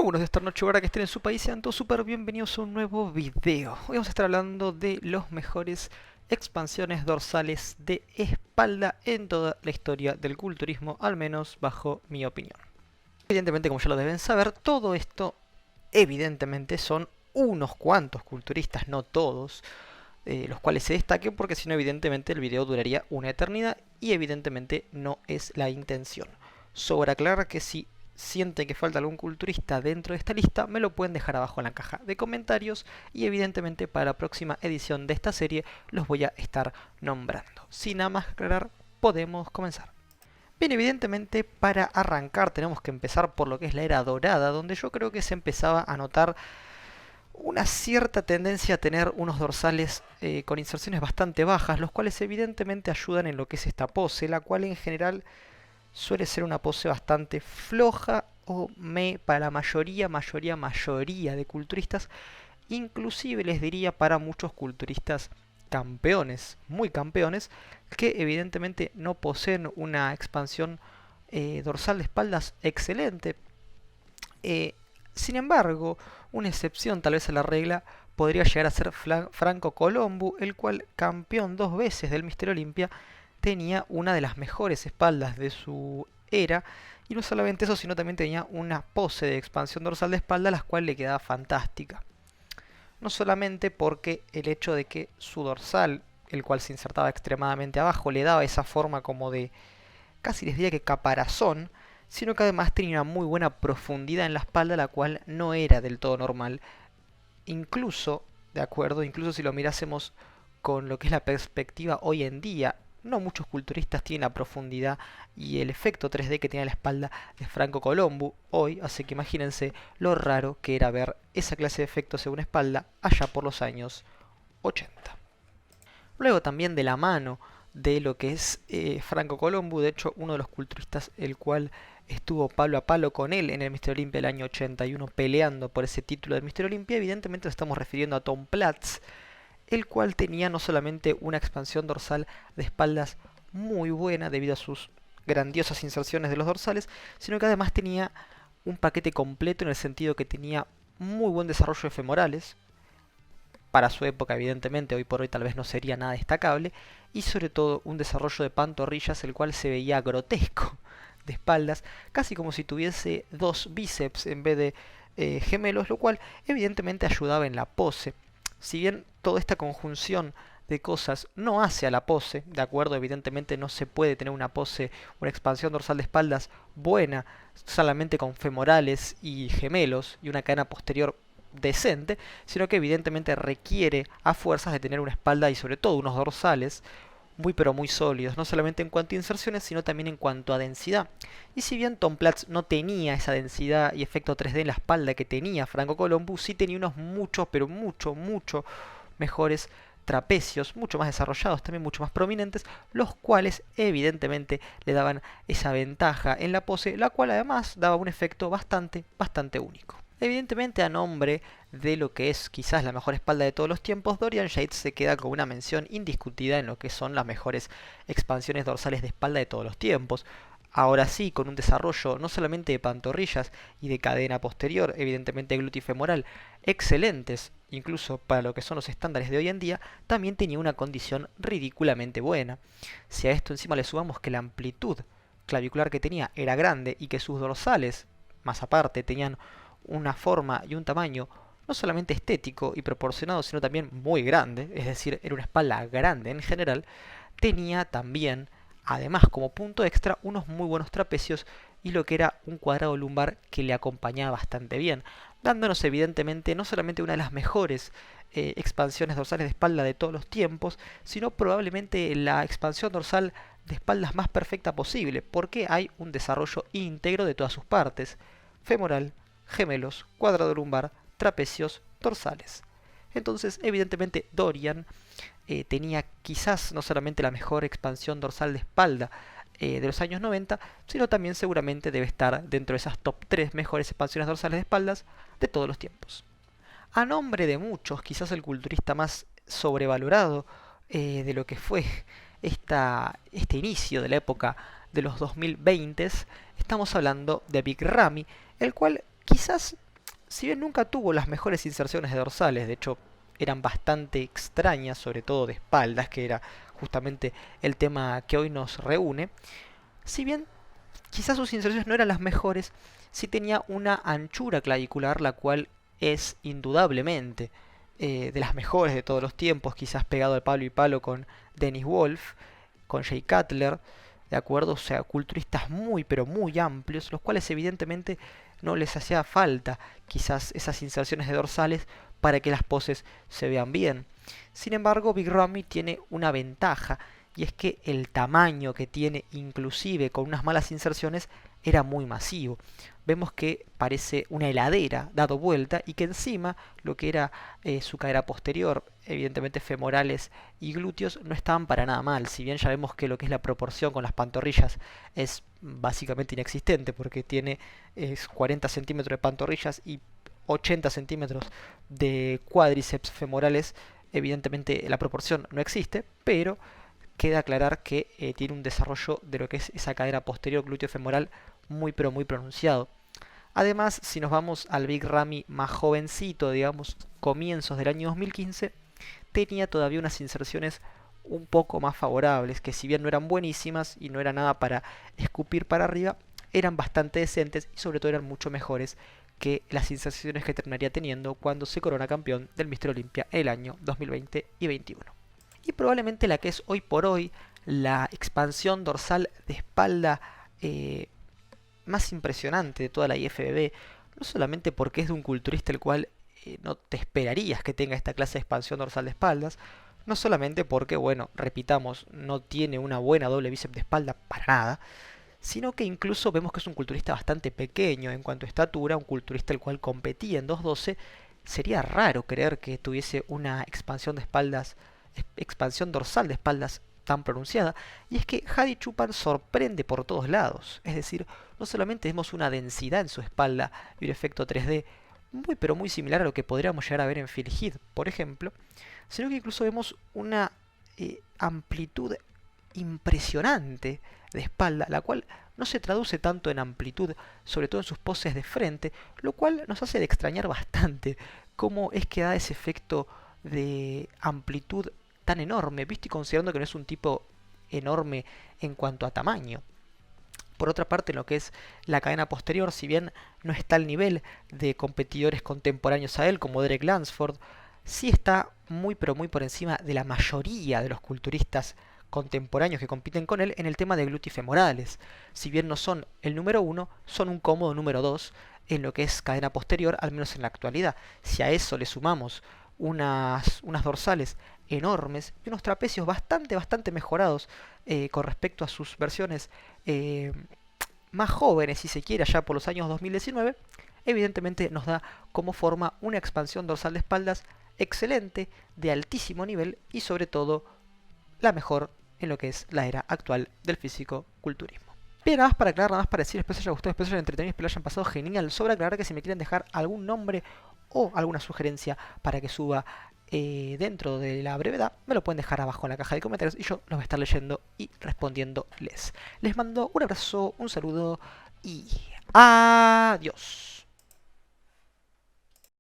Muy buenos días, esta noche, hora que estén en su país, sean todos súper bienvenidos a un nuevo video. Hoy vamos a estar hablando de los mejores expansiones dorsales de espalda en toda la historia del culturismo, al menos bajo mi opinión. Evidentemente, como ya lo deben saber, todo esto evidentemente son unos cuantos culturistas, no todos, los cuales se destaquen, porque si no evidentemente el video duraría una eternidad y evidentemente no es la intención. Sobra aclarar que si sienten que falta algún culturista dentro de esta lista, me lo pueden dejar abajo en la caja de comentarios y evidentemente para la próxima edición de esta serie los voy a estar nombrando. Sin nada más aclarar, podemos comenzar. Bien, evidentemente para arrancar tenemos que empezar por lo que es la era dorada, donde yo creo que se empezaba a notar una cierta tendencia a tener unos dorsales con inserciones bastante bajas, los cuales evidentemente ayudan en lo que es esta pose, la cual en general suele ser una pose bastante floja o para la mayoría de culturistas, inclusive les diría para muchos culturistas campeones, muy campeones, que evidentemente no poseen una expansión dorsal de espaldas excelente. Sin embargo, una excepción tal vez a la regla podría llegar a ser Franco Colombo, el cual, campeón 2 veces del Mister Olympia, tenía una de las mejores espaldas de su era, y no solamente eso, sino también tenía una pose de expansión dorsal de espalda, la cual le quedaba fantástica. No solamente porque el hecho de que su dorsal, el cual se insertaba extremadamente abajo, le daba esa forma como de, casi les diría que caparazón, sino que además tenía una muy buena profundidad en la espalda, la cual no era del todo normal. Incluso, de acuerdo, incluso si lo mirásemos con lo que es la perspectiva hoy en día, no muchos culturistas tienen la profundidad y el efecto 3D que tenía la espalda de Franco Colombo hoy, así que imagínense lo raro que era ver esa clase de efectos en una espalda allá por los años 80. Luego también de la mano de lo que es Franco Colombo, de hecho uno de los culturistas el cual estuvo palo a palo con él en el Mister Olympia del año 81 peleando por ese título del Mister Olympia, evidentemente nos estamos refiriendo a Tom Platz, el cual tenía no solamente una expansión dorsal de espaldas muy buena debido a sus grandiosas inserciones de los dorsales, sino que además tenía un paquete completo en el sentido que tenía muy buen desarrollo de femorales, para su época evidentemente, hoy por hoy tal vez no sería nada destacable, y sobre todo un desarrollo de pantorrillas el cual se veía grotesco de espaldas, casi como si tuviese 2 bíceps en vez de gemelos, lo cual evidentemente ayudaba en la pose. Si bien toda esta conjunción de cosas no hace a la pose, de acuerdo, evidentemente no se puede tener una pose, una expansión dorsal de espaldas buena solamente con femorales y gemelos y una cadena posterior decente, sino que evidentemente requiere a fuerzas de tener una espalda y sobre todo unos dorsales muy pero muy sólidos, no solamente en cuanto a inserciones, sino también en cuanto a densidad. Y si bien Tom Platz no tenía esa densidad y efecto 3D en la espalda que tenía Franco Colombo, sí tenía unos mucho, pero mucho mejores trapecios, mucho más desarrollados, también mucho más prominentes, los cuales evidentemente le daban esa ventaja en la pose, la cual además daba un efecto bastante único. Evidentemente, a nombre de lo que es quizás la mejor espalda de todos los tiempos, Dorian Yates se queda con una mención indiscutida en lo que son las mejores expansiones dorsales de espalda de todos los tiempos. Ahora sí, con un desarrollo no solamente de pantorrillas y de cadena posterior, evidentemente glutifemoral, excelentes, incluso para lo que son los estándares de hoy en día, también tenía una condición ridículamente buena. Si a esto encima le sumamos que la amplitud clavicular que tenía era grande y que sus dorsales, más aparte, tenían una forma y un tamaño no solamente estético y proporcionado, sino también muy grande, es decir, era una espalda grande en general, tenía también, además como punto extra, unos muy buenos trapecios y lo que era un cuadrado lumbar que le acompañaba bastante bien, dándonos evidentemente no solamente una de las mejores expansiones dorsales de espalda de todos los tiempos, sino probablemente la expansión dorsal de espaldas más perfecta posible, porque hay un desarrollo íntegro de todas sus partes, femoral, gemelos, cuadrado lumbar, trapecios, dorsales. Entonces, evidentemente, Dorian tenía quizás no solamente la mejor expansión dorsal de espalda de los años 90, sino también seguramente debe estar dentro de esas top 3 mejores expansiones dorsales de espaldas de todos los tiempos. A nombre de muchos, quizás el culturista más sobrevalorado de lo que fue este inicio de la época de los 2020, estamos hablando de Big Ramy, el cual quizás si bien nunca tuvo las mejores inserciones de dorsales, de hecho eran bastante extrañas, sobre todo de espaldas, que era justamente el tema que hoy nos reúne, si bien quizás sus inserciones no eran las mejores, sí tenía una anchura clavicular, la cual es indudablemente de las mejores de todos los tiempos, quizás pegado al palo y palo con Dennis Wolf, con Jay Cutler, ¿de acuerdo? O sea, culturistas muy pero muy amplios, los cuales evidentemente no les hacía falta quizás esas inserciones de dorsales para que las poses se vean bien. Sin embargo, Big Ramy tiene una ventaja, y es que el tamaño que tiene, inclusive con unas malas inserciones, era muy masivo. Vemos que parece una heladera dado vuelta y que encima lo que era su cadera posterior, evidentemente femorales y glúteos, no estaban para nada mal. Si bien ya vemos que lo que es la proporción con las pantorrillas es básicamente inexistente, porque tiene 40 centímetros de pantorrillas y 80 centímetros de cuádriceps femorales, evidentemente la proporción no existe, pero queda aclarar que tiene un desarrollo de lo que es esa cadera posterior glúteo femoral muy pero muy pronunciado. Además, si nos vamos al Big Ramy más jovencito, digamos, comienzos del año 2015, tenía todavía unas inserciones un poco más favorables, que si bien no eran buenísimas y no era nada para escupir para arriba, eran bastante decentes y sobre todo eran mucho mejores que las inserciones que terminaría teniendo cuando se corona campeón del Mister Olympia el año 2020 y 21. Y probablemente la que es hoy por hoy la expansión dorsal de espalda más impresionante de toda la IFBB, no solamente porque es de un culturista el cual no te esperarías que tenga esta clase de expansión dorsal de espaldas, no solamente porque, bueno, repitamos, no tiene una buena doble bíceps de espalda para nada, sino que incluso vemos que es un culturista bastante pequeño en cuanto a estatura, un culturista el cual competía en 212. Sería raro creer que tuviese una expansión de espaldas, expansión dorsal de espaldas tan pronunciada, y es que Hadi Choopan sorprende por todos lados. Es decir, no solamente vemos una densidad en su espalda y un efecto 3D muy pero muy similar a lo que podríamos llegar a ver en Phil Heath, por ejemplo, sino que incluso vemos una amplitud impresionante de espalda, la cual no se traduce tanto en amplitud, sobre todo en sus poses de frente, lo cual nos hace de extrañar bastante cómo es que da ese efecto de amplitud tan enorme, visto y considerando que no es un tipo enorme en cuanto a tamaño. Por otra parte, en lo que es la cadena posterior, si bien no está al nivel de competidores contemporáneos a él, como Derek Lansford, sí está muy pero muy por encima de la mayoría de los culturistas contemporáneos que compiten con él en el tema de glúteos femorales. Si bien no son el número uno, son un cómodo número 2 en lo que es cadena posterior, al menos en la actualidad. Si a eso le sumamos unas dorsales enormes y unos trapecios bastante mejorados con respecto a sus versiones más jóvenes, si se quiere, allá por los años 2019, evidentemente nos da como forma una expansión dorsal de espaldas excelente, de altísimo nivel y sobre todo la mejor en lo que es la era actual del físico-culturismo. Bien, nada más para aclarar, nada más para decir, espero les haya gustado, espero les haya entretenido, espero les hayan pasado genial. Sobre aclarar que si me quieren dejar algún nombre o alguna sugerencia para que suba dentro de la brevedad, me lo pueden dejar abajo en la caja de comentarios y yo los voy a estar leyendo y respondiéndoles. Les mando un abrazo, un saludo y adiós.